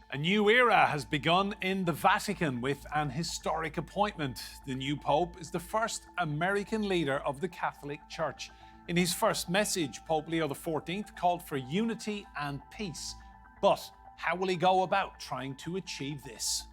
A new era has begun in the Vatican with an historic appointment. The new Pope is the first American leader of the Catholic Church. In his first message, Pope Leo XIV called for unity and peace. But how will he go about trying to achieve this?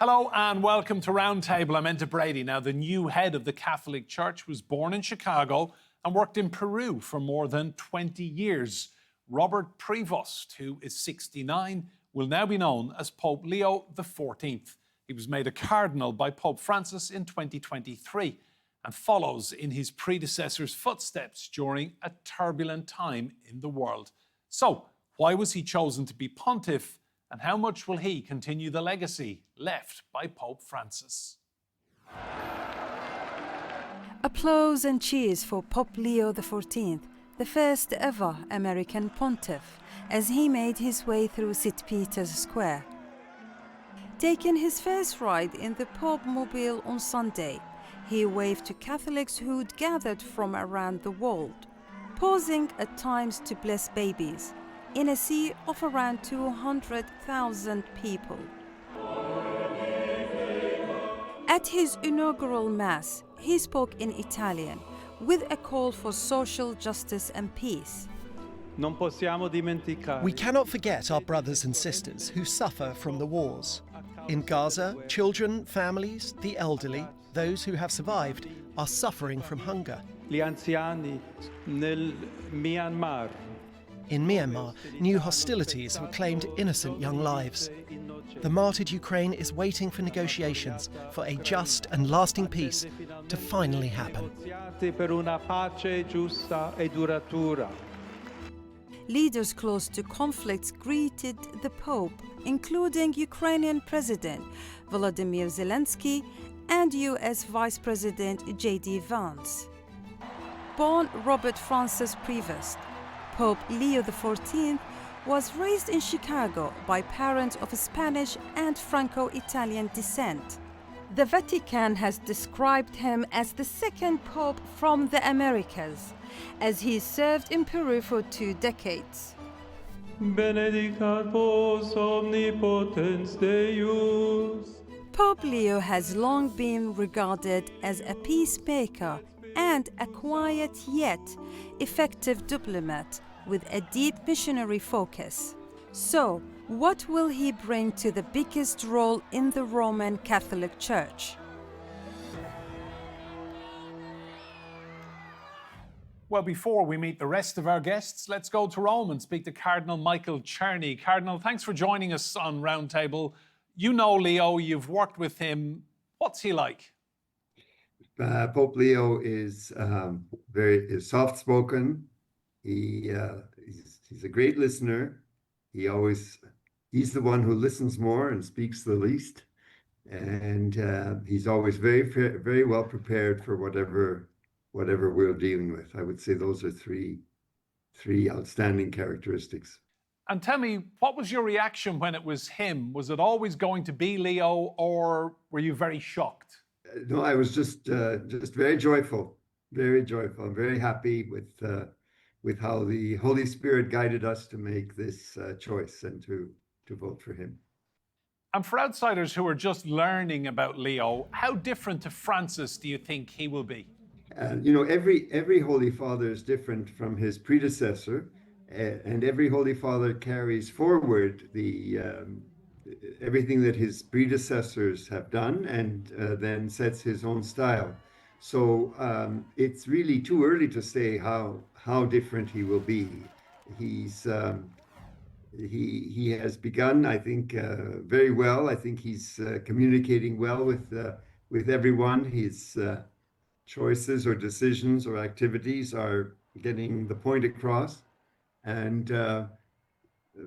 Hello and welcome to Roundtable. I'm Enda Brady. Now, the new head of the Catholic Church was born in Chicago and worked in Peru for more than 20 years. Robert Prevost, who is 69, will now be known as Pope Leo XIV. He was made a cardinal by Pope Francis in 2023 and follows in his predecessor's footsteps during a turbulent time in the world. So, why was he chosen to be pontiff? And how much will he continue the legacy left by Pope Francis? Applause and cheers for Pope Leo XIV, the first ever American pontiff, as he made his way through St. Peter's Square. Taking his first ride in the Pope Mobile on Sunday, he waved to Catholics who'd gathered from around the world, pausing at times to bless babies, in a sea of around 200,000 people. At his inaugural Mass, he spoke in Italian with a call for social justice and peace. We cannot forget our brothers and sisters who suffer from the wars. In Gaza, children, families, the elderly, those who have survived, are suffering from hunger. In Myanmar, new hostilities have claimed innocent young lives. The martyred Ukraine is waiting for negotiations for a just and lasting peace to finally happen. Leaders close to conflicts greeted the Pope, including Ukrainian President Volodymyr Zelensky and US Vice President J.D. Vance. Born Robert Francis Prevost, Pope Leo XIV was raised in Chicago by parents of Spanish and Franco-Italian descent. The Vatican has described him as the second pope from the Americas, as he served in Peru for 2 decades. Benedicat vos omnipotens Deus. Pope Leo has long been regarded as a peacemaker and a quiet yet effective diplomat with a deep missionary focus. So, what will he bring to the biggest role in the Roman Catholic Church? Well, before we meet the rest of our guests, let's go to Rome and speak to Cardinal Michael Churnney. Cardinal, thanks for joining us on Roundtable. You know Leo, you've worked with him. What's he like? Pope Leo is very soft-spoken. He's a great listener. He's the one who listens more and speaks the least, and he's always very well prepared for whatever we're dealing with. I would say those are three outstanding characteristics. And tell me, what was your reaction when it was him? Was it always going to be Leo, or were you very shocked? No, I was just very joyful, very joyful. I'm very happy with how the Holy Spirit guided us to make this choice and to vote for him. And for outsiders who are just learning about Leo, how different to Francis do you think he will be? Every Holy Father is different from his predecessor, and every Holy Father carries forward everything that his predecessors have done, and then sets his own style. So it's really too early to say how different he will be. He has begun, I think, very well. I think he's communicating well with everyone. His choices or decisions or activities are getting the point across, and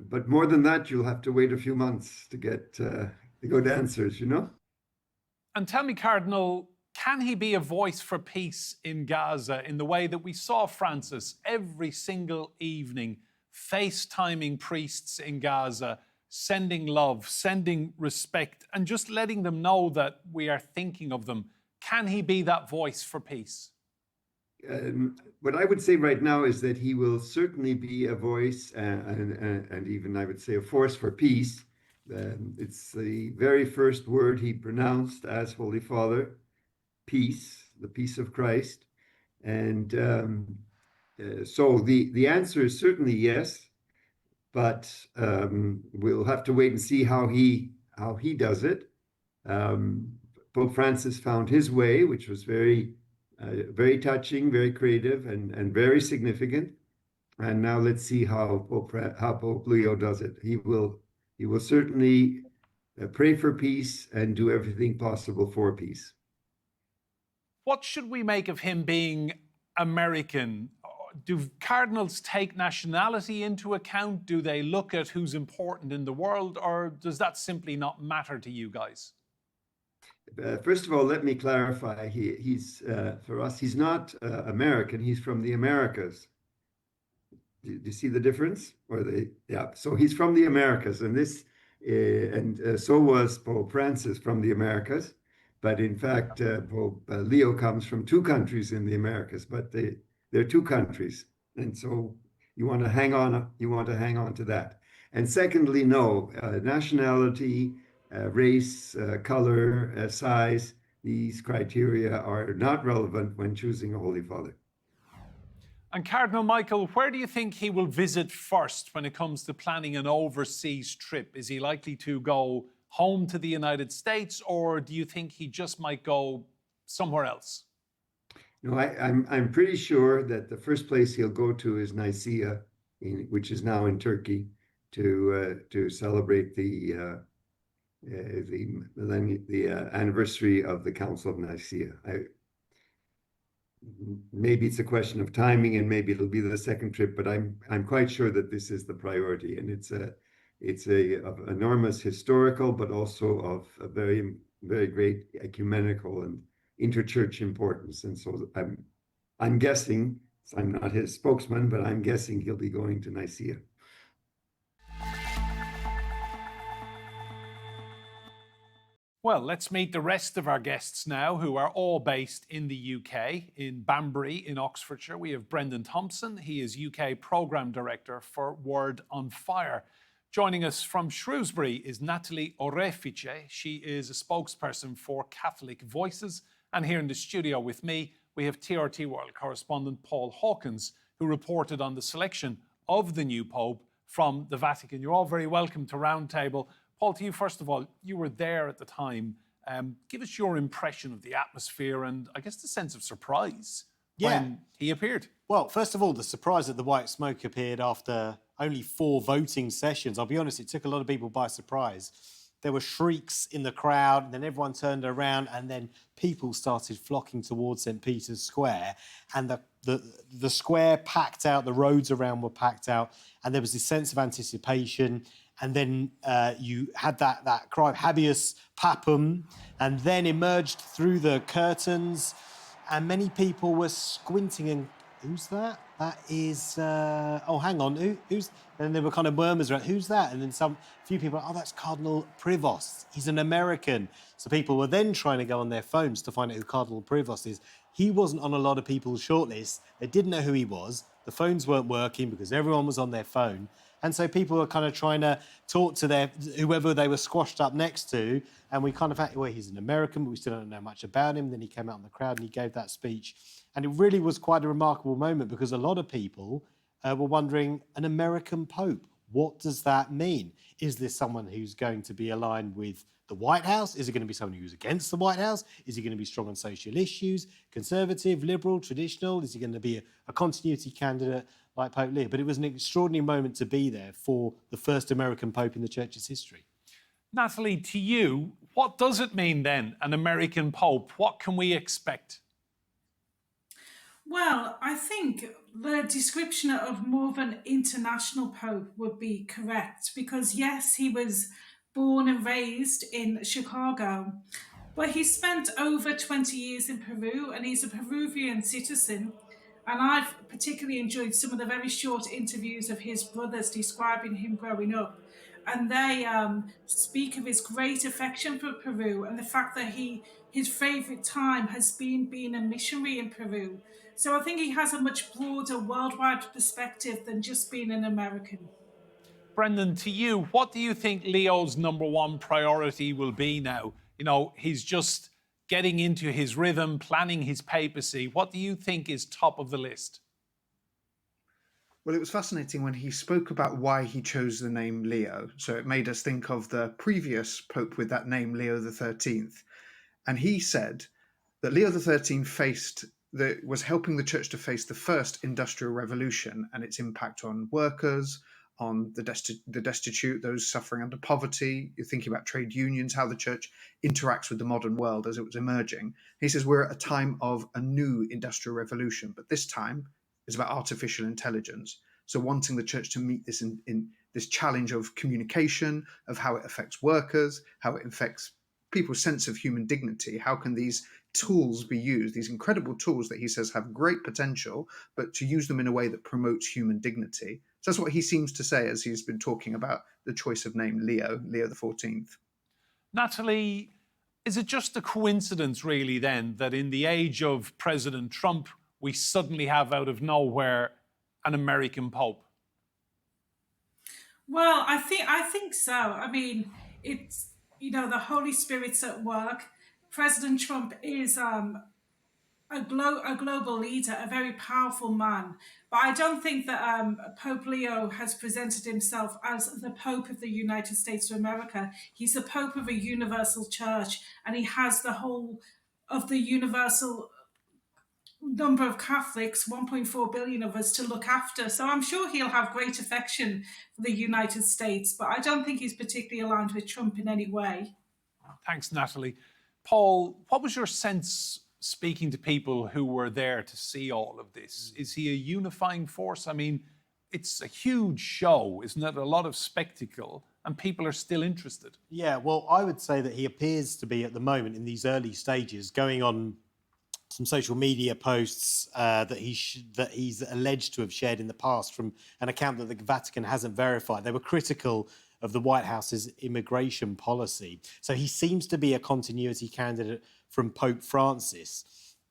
but more than that, you'll have to wait a few months to get the good answers, And tell me, Cardinal, can he be a voice for peace in Gaza in the way that we saw Francis every single evening FaceTiming priests in Gaza, sending love, sending respect, and just letting them know that we are thinking of them. Can he be that voice for peace? What I would say right now is that he will certainly be a voice and even I would say a force for peace. It's the very first word he pronounced as Holy Father, peace, the peace of Christ. And so the answer is certainly yes, but we'll have to wait and see how he does it. Pope Francis found his way, which was very touching, very creative, and very significant. And now let's see how Pope Leo does it. He will certainly pray for peace and do everything possible for peace. What should we make of him being American? Do cardinals take nationality into account? Do they look at who's important in the world, or does that simply not matter to you guys? First of all, let me clarify. He's for us. He's not American. He's from the Americas. Do you see the difference? Yeah. So he's from the Americas, and so was Pope Francis from the Americas. But in fact, Pope Leo comes from two countries in the Americas. But they're two countries, and so you want to hang on. You want to hang on to that. And secondly, no nationality. Race, color, size, these criteria are not relevant when choosing a Holy Father. And Cardinal Michael, where do you think he will visit first when it comes to planning an overseas trip? Is he likely to go home to the United States, or do you think he just might go somewhere else? No, I'm pretty sure that the first place he'll go to is Nicaea, which is now in Turkey, to celebrate the anniversary of the Council of Nicaea. Maybe it's a question of timing, and maybe it'll be the second trip. But I'm quite sure that this is the priority, and it's of enormous historical, but also of a very very great ecumenical and interchurch importance. And so I'm guessing. I'm not his spokesman, but I'm guessing he'll be going to Nicaea. Well, let's meet the rest of our guests now, who are all based in the UK, in Banbury, in Oxfordshire. We have Brenden Thompson. He is UK Programme Director for Word on Fire. Joining us from Shrewsbury is Natalie Orefice. She is a spokesperson for Catholic Voices. And here in the studio with me, we have TRT World correspondent Paul Hawkins, who reported on the selection of the new Pope from the Vatican. You're all very welcome to Roundtable. Paul, to you, first of all, you were there at the time. Give us your impression of the atmosphere and, I guess, the sense of surprise when he appeared. Well, first of all, the surprise that the white smoke appeared after only 4 voting sessions. I'll be honest, it took a lot of people by surprise. There were shrieks in the crowd, and then everyone turned around, and then people started flocking towards St. Peter's Square, and the square packed out, the roads around were packed out, and there was this sense of anticipation. And then you had that cry of habeas papum, and then emerged through the curtains, and many people were squinting and, who's that? That is, oh, hang on, who's, and there were kind of murmurs around, who's that? And then few people, oh, that's Cardinal Prevost. He's an American. So people were then trying to go on their phones to find out who Cardinal Prevost is. He wasn't on a lot of people's shortlist. They didn't know who he was. The phones weren't working because everyone was on their phone. And so people were kind of trying to talk to whoever they were squashed up next to. And we kind of had, well, he's an American, but we still don't know much about him. Then he came out in the crowd and he gave that speech. And it really was quite a remarkable moment because a lot of people were wondering, an American Pope, what does that mean? Is this someone who's going to be aligned with the White House? Is it going to be someone who's against the White House? Is he going to be strong on social issues, conservative, liberal, traditional? Is he going to be a continuity candidate like Pope Leo? But it was an extraordinary moment to be there for the first American Pope in the Church's history. Natalie, to you, what does it mean then, an American Pope? What can we expect? Well, I think the description of more of an international Pope would be correct because, yes, he was born and raised in Chicago, but he spent over 20 years in Peru and he's a Peruvian citizen. And I've particularly enjoyed some of the very short interviews of his brothers describing him growing up. and they speak of his great affection for Peru and the fact that his favourite time has been being a missionary in Peru. So I think he has a much broader worldwide perspective than just being an American. Brenden, to you, what do you think Leo's number one priority will be now? You know, he's just getting into his rhythm, planning his papacy. What do you think is top of the list? Well, it was fascinating when he spoke about why he chose the name Leo. So it made us think of the previous pope with that name, Leo XIII. And he said that Leo XIII was helping the church to face the first industrial revolution and its impact on workers, on the destitute, those suffering under poverty. You're thinking about trade unions, how the church interacts with the modern world as it was emerging. He says we're at a time of a new industrial revolution, but this time is about artificial intelligence. So wanting the church to meet this in this challenge of communication, of how it affects workers, how it affects people's sense of human dignity. How can these tools be used, these incredible tools that he says have great potential, but to use them in a way that promotes human dignity. So that's what he seems to say as he's been talking about the choice of name Leo XIV. Natalie, is it just a coincidence, really, then, that in the age of President Trump, we suddenly have out of nowhere an American Pope? Well, I think so. I mean, it's, the Holy Spirit's at work. President Trump is a global leader, a very powerful man. But I don't think that Pope Leo has presented himself as the Pope of the United States of America. He's the Pope of a universal church, and he has the whole of the universal number of Catholics, 1.4 billion of us, to look after. So I'm sure he'll have great affection for the United States, but I don't think he's particularly aligned with Trump in any way. Thanks, Natalie. Paul, what was your sense speaking to people who were there to see all of this? Is he a unifying force? I mean, it's a huge show, isn't it? A lot of spectacle, and people are still interested. Yeah, well, I would say that he appears to be at the moment in these early stages going on some social media posts that he's alleged to have shared in the past from an account that the Vatican hasn't verified. They were critical of the White House's immigration policy. So he seems to be a continuity candidate from Pope Francis.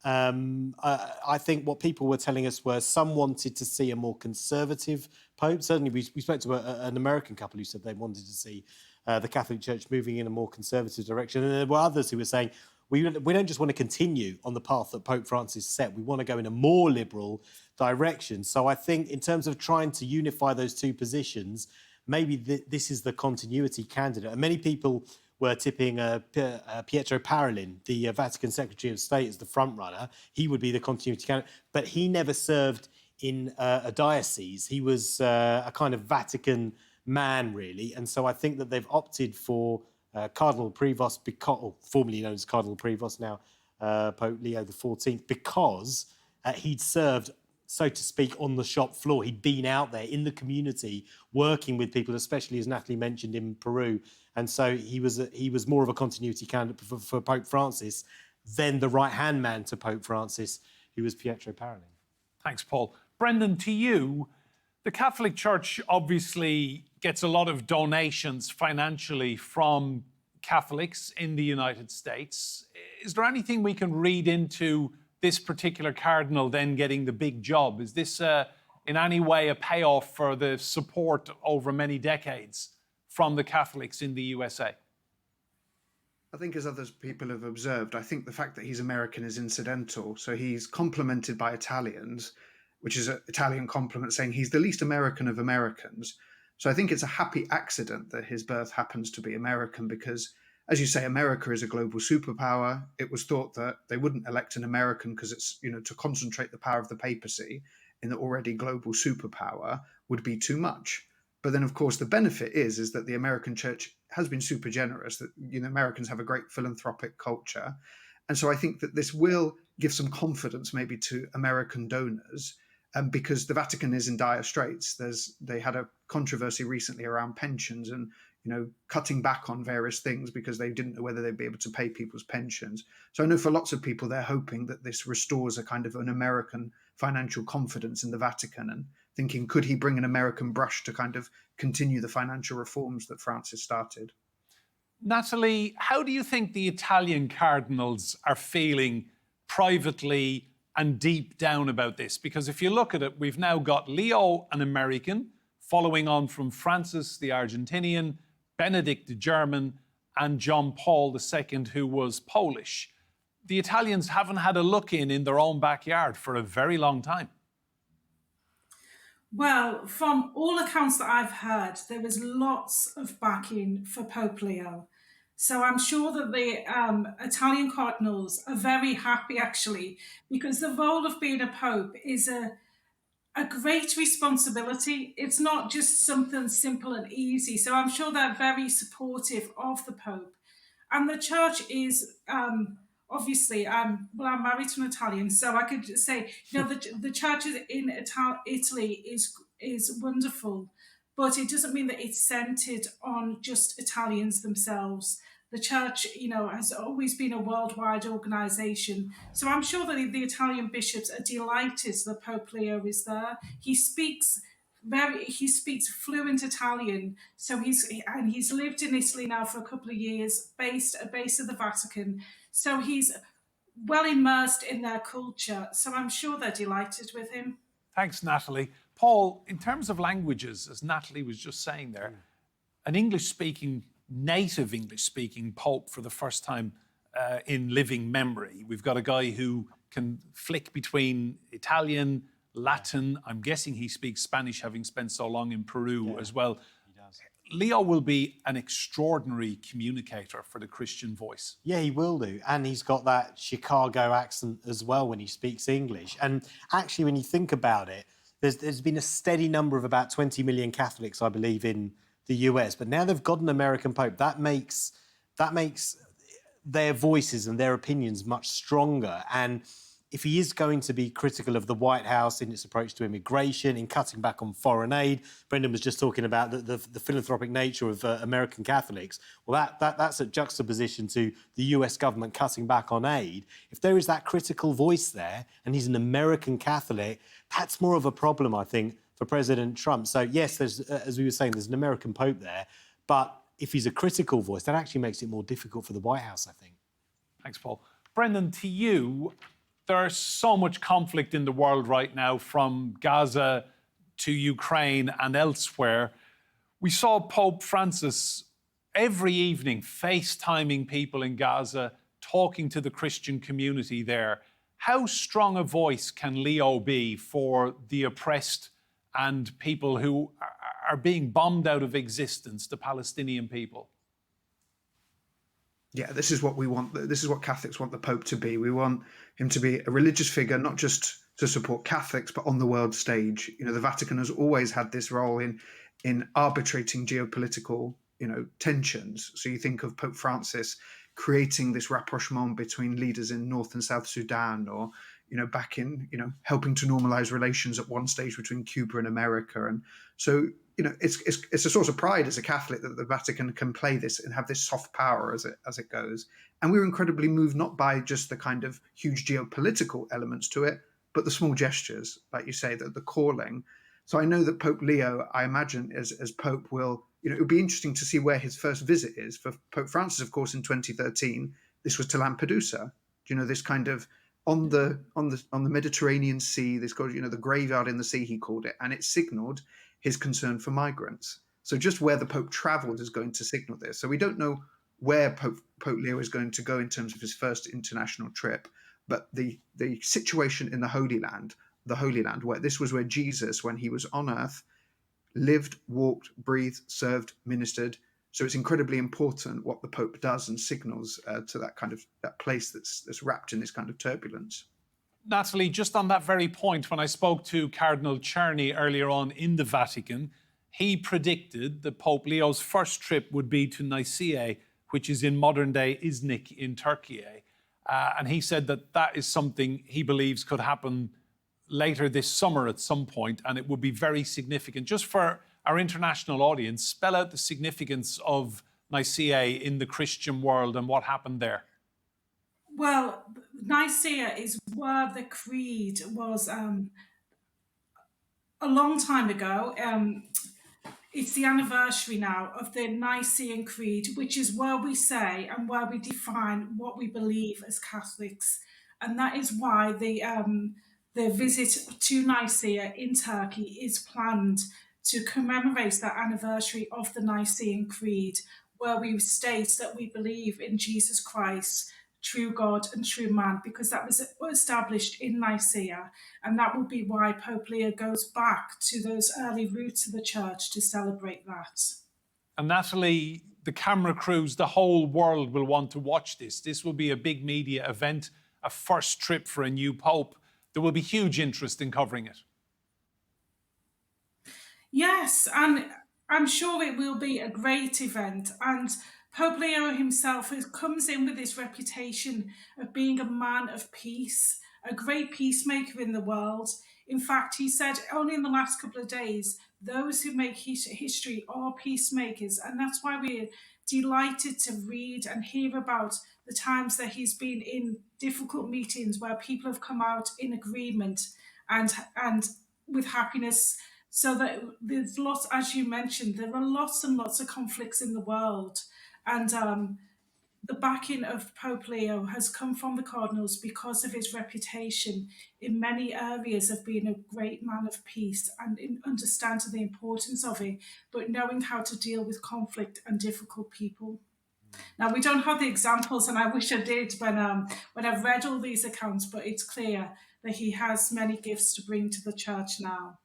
I think what people were telling us were some wanted to see a more conservative Pope. Certainly, we spoke to an American couple who said they wanted to see the Catholic Church moving in a more conservative direction. And there were others who were saying, we don't just want to continue on the path that Pope Francis set. We want to go in a more liberal direction. So I think in terms of trying to unify those two positions, maybe this is the continuity candidate. And many people were tipping Pietro Parolin, the Vatican Secretary of State, as the front runner. He would be the continuity candidate. But he never served in a diocese. He was a kind of Vatican man, really. And so I think that they've opted for Cardinal Prevost, formerly known as Cardinal Prevost, now Pope Leo XIV, because he'd served, so to speak, on the shop floor. He'd been out there in the community working with people, especially, as Natalie mentioned, in Peru. And so he was more of a continuity candidate for Pope Francis than the right-hand man to Pope Francis, who was Pietro Parolin. Thanks, Paul. Brenden, to you, the Catholic Church obviously gets a lot of donations financially from Catholics in the United States. Is there anything we can read into this particular cardinal then getting the big job? Is this in any way a payoff for the support over many decades from the Catholics in the USA? I think, as other people have observed, I think the fact that he's American is incidental. So he's complimented by Italians, which is an Italian compliment saying he's the least American of Americans. So I think it's a happy accident that his birth happens to be American because, as you say, America is a global superpower. It was thought that they wouldn't elect an American because it's, to concentrate the power of the papacy in the already global superpower would be too much. But then, of course, the benefit is that the American church has been super generous, that, Americans have a great philanthropic culture. And so I think that this will give some confidence maybe to American donors. Because the Vatican is in dire straits. They had a controversy recently around pensions and cutting back on various things because they didn't know whether they'd be able to pay people's pensions. So I know for lots of people they're hoping that this restores a kind of an American financial confidence in the Vatican. And thinking, could he bring an American brush to kind of continue the financial reforms that Francis started? Natalie, how do you think the Italian cardinals are feeling privately and deep down about this? Because if you look at it, we've now got Leo, an American, following on from Francis, the Argentinian, Benedict, the German, and John Paul II, who was Polish. The Italians haven't had a look in their own backyard for a very long time. Well, from all accounts that I've heard, there is lots of backing for Pope Leo. So I'm sure that the Italian cardinals are very happy, actually, because the role of being a pope is a great responsibility. It's not just something simple and easy. So I'm sure they're very supportive of the Pope. And the church is obviously, I'm married to an Italian, so I could just say, the church in Italy is wonderful, but it doesn't mean that it's centered on just Italians themselves. The church, has always been a worldwide organization. So I'm sure that the Italian bishops are delighted that Pope Leo is there. He speaks fluent Italian. So he's lived in Italy now for a couple of years, based at the Vatican. So he's well immersed in their culture. So I'm sure they're delighted with him. Thanks, Natalie. Paul, in terms of languages, as Natalie was just saying there, an native English-speaking Pope for the first time in living memory. We've got a guy who can flick between Italian, Latin. I'm guessing he speaks Spanish, having spent so long in Peru as well. He does. Leo will be an extraordinary communicator for the Christian voice. Yeah, he will do. And he's got that Chicago accent as well when he speaks English. And actually, when you think about it, there's been a steady number of about 20 million Catholics, I believe, in the US. But now they've got an American Pope. That makes their voices and their opinions much stronger. And if he is going to be critical of the White House in its approach to immigration, in cutting back on foreign aid, Brenden was just talking about the philanthropic nature of American Catholics. Well, that's a juxtaposition to the US government cutting back on aid. If there is that critical voice there, and he's an American Catholic, that's more of a problem, I think, for President Trump. So yes, there's, as we were saying, there's an American Pope there, but if he's a critical voice, that actually makes it more difficult for the White House, I think. Thanks, Paul. Brenden, to you, there's so much conflict in the world right now, from Gaza to Ukraine and elsewhere. We saw Pope Francis every evening FaceTiming people in Gaza, talking to the Christian community there. How strong a voice can Leo be for the oppressed and people who are being bombed out of existence, the Palestinian people? Yeah, this is what we want. This is what Catholics want the Pope to be. We want him to be a religious figure, not just to support Catholics, but on the world stage. The Vatican has always had this role in arbitrating geopolitical, tensions. So you think of Pope Francis creating this rapprochement between leaders in North and South Sudan, or back in helping to normalize relations at one stage between Cuba and America. And so it's a source of pride as a Catholic that the Vatican can play this and have this soft power as it goes. And we were incredibly moved not by just the kind of huge geopolitical elements to it, but the small gestures, like you say, the calling. So I know that Pope Leo, I imagine, as Pope, will, it would be interesting to see where his first visit is. For Pope Francis, of course, in 2013, this was to Lampedusa. This kind of on the Mediterranean Sea, this got, the graveyard in the sea, he called it, and it signaled his concern for migrants. So just where the Pope traveled is going to signal this. So we don't know where Pope Leo is going to go in terms of his first international trip, but the situation in the Holy Land, where this was where Jesus, when he was on earth, lived, walked, breathed, served, ministered. So it's incredibly important what the Pope does and signals to that place that's wrapped in this kind of turbulence. Natalie, just on that very point, when I spoke to Cardinal Churnney earlier on in the Vatican, he predicted that Pope Leo's first trip would be to Nicaea, which is in modern-day Iznik in Turkey. And he said that is something he believes could happen later this summer at some point, and it would be very significant. Just for our international audience, spell out the significance of Nicaea in the Christian world and what happened there. Well, Nicaea is where the creed was a long time ago. It's the anniversary now of the Nicene Creed, which is where we say and where we define what we believe as Catholics. And that is why the visit to Nicaea in Turkey is planned to commemorate that anniversary of the Nicene Creed, where we state that we believe in Jesus Christ, true God and true man, because that was established in Nicaea. And that will be why Pope Leo goes back to those early roots of the church to celebrate that. And Natalie, the camera crews, the whole world will want to watch this. This will be a big media event, a first trip for a new pope. There will be huge interest in covering it. Yes, and I'm sure it will be a great event. And Pope Leo himself comes in with this reputation of being a man of peace, a great peacemaker in the world. In fact, he said only in the last couple of days, those who make history are peacemakers. And that's why we're delighted to read and hear about the times that he's been in difficult meetings where people have come out in agreement and with happiness. So that there's lots, as you mentioned, there are lots and lots of conflicts in the world. And the backing of Pope Leo has come from the cardinals because of his reputation in many areas of being a great man of peace and in understanding the importance of it, but knowing how to deal with conflict and difficult people. Now, we don't have the examples, and I wish I did when I've read all these accounts, but it's clear that he has many gifts to bring to the church now.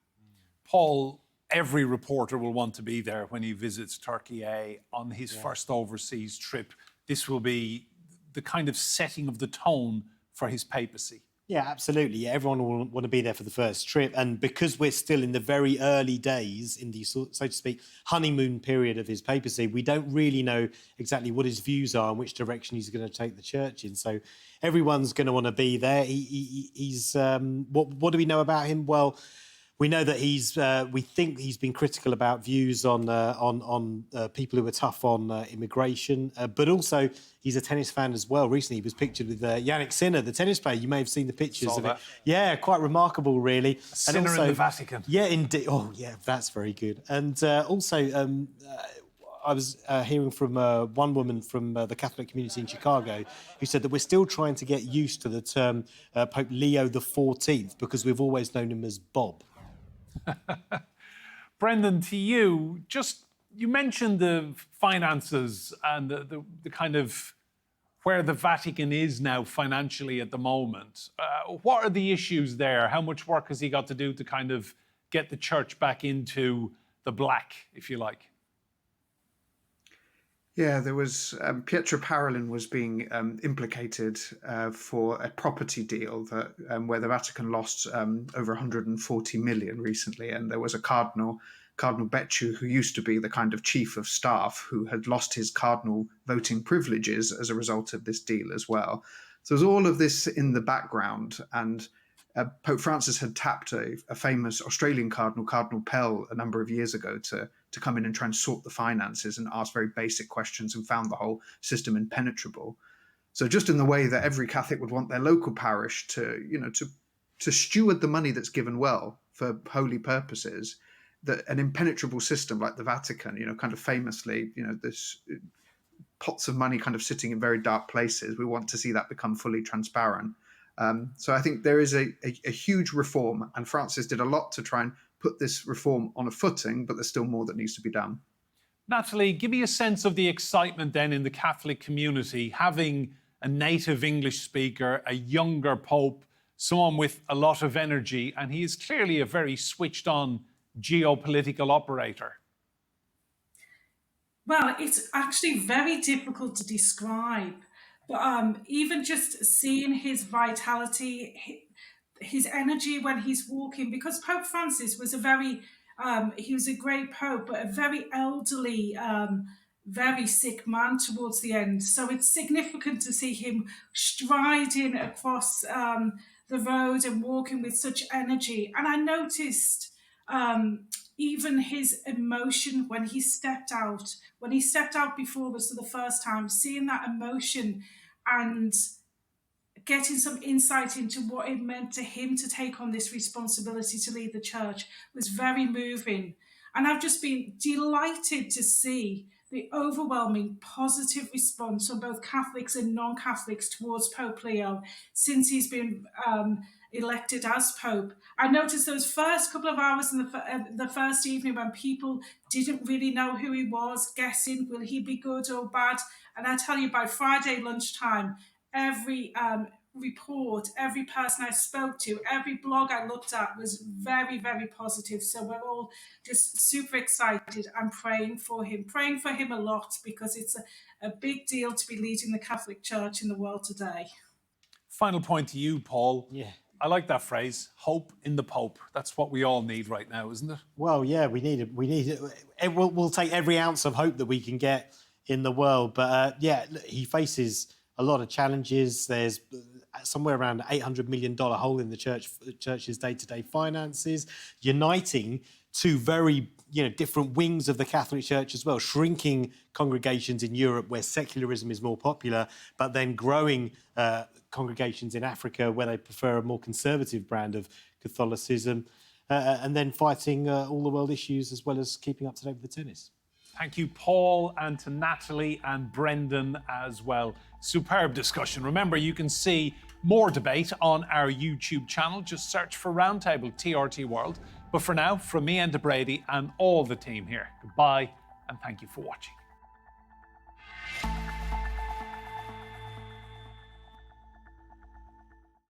Paul, every reporter will want to be there when he visits Turkey on his first overseas trip. This will be the kind of setting of the tone for his papacy. Yeah, absolutely. Yeah, everyone will want to be there for the first trip. And because we're still in the very early days, in the, so to speak, honeymoon period of his papacy, we don't really know exactly what his views are and which direction he's going to take the church in. So everyone's going to want to be there. He's what do we know about him? Well, we know that we think he's been critical about views on people who are tough on immigration, but also he's a tennis fan as well. Recently, he was pictured with Yannick Sinner, the tennis player. You may have seen the pictures of it. Yeah, quite remarkable, really. Sinner in the Vatican. Yeah, indeed. Oh, yeah, that's very good. And also, I was hearing from one woman from the Catholic community in Chicago who said that we're still trying to get used to the term Pope Leo XIV because we've always known him as Bob. Brenden, to you, you mentioned the finances and the kind of where the Vatican is now financially at the moment. What are the issues there? How much work has he got to do to kind of get the church back into the black, if you like? Yeah, there was Pietro Parolin was being implicated for a property deal that where the Vatican lost over 140 million recently, and there was a Cardinal Becciu, who used to be the kind of chief of staff, who had lost his cardinal voting privileges as a result of this deal as well. So there's all of this in the background, and Pope Francis had tapped a famous Australian cardinal, Cardinal Pell, a number of years ago to come in and try and sort the finances and ask very basic questions, and found the whole system impenetrable. So just in the way that every Catholic would want their local parish to steward the money that's given well for holy purposes, that an impenetrable system like the Vatican, kind of famously, this pots of money kind of sitting in very dark places, we want to see that become fully transparent. So I think there is a huge reform, and Francis did a lot to try and put this reform on a footing, but there's still more that needs to be done. Natalie, give me a sense of the excitement then in the Catholic community, having a native English speaker, a younger pope, someone with a lot of energy, and he is clearly a very switched on geopolitical operator. Well, it's actually very difficult to describe. But even just seeing his vitality, his energy when he's walking, because Pope Francis was he was a great pope, but a very elderly, very sick man towards the end. So it's significant to see him striding across the road and walking with such energy. And I noticed even his emotion when he stepped out before us for the first time, seeing that emotion and getting some insight into what it meant to him to take on this responsibility to lead the church was very moving. And I've just been delighted to see the overwhelming positive response from both Catholics and non-Catholics towards Pope Leo since he's been elected as Pope. I noticed those first couple of hours in the first evening when people didn't really know who he was, guessing, will he be good or bad? And I tell you, by Friday lunchtime, every report, every person I spoke to, every blog I looked at was very, very positive. So we're all just super excited and praying for him a lot, because it's a big deal to be leading the Catholic Church in the world today. Final point to you, Paul. Yeah. I like that phrase, hope in the Pope. That's what we all need right now, isn't it? Well, yeah, we need it. We'll take every ounce of hope that we can get in the world. But yeah, he faces a lot of challenges. There's somewhere around $800 million hole in the church's day-to-day finances, uniting two very different wings of the Catholic Church as well, shrinking congregations in Europe where secularism is more popular, but then growing congregations in Africa where they prefer a more conservative brand of Catholicism, and then fighting all the world issues as well as keeping up to date with the tennis. Thank you, Paul, and to Natalie and Brenden as well. Superb discussion. Remember, you can see more debate on our YouTube channel. Just search for Roundtable TRT World. But for now, from me, Enda Brady, and all the team here, goodbye, and thank you for watching.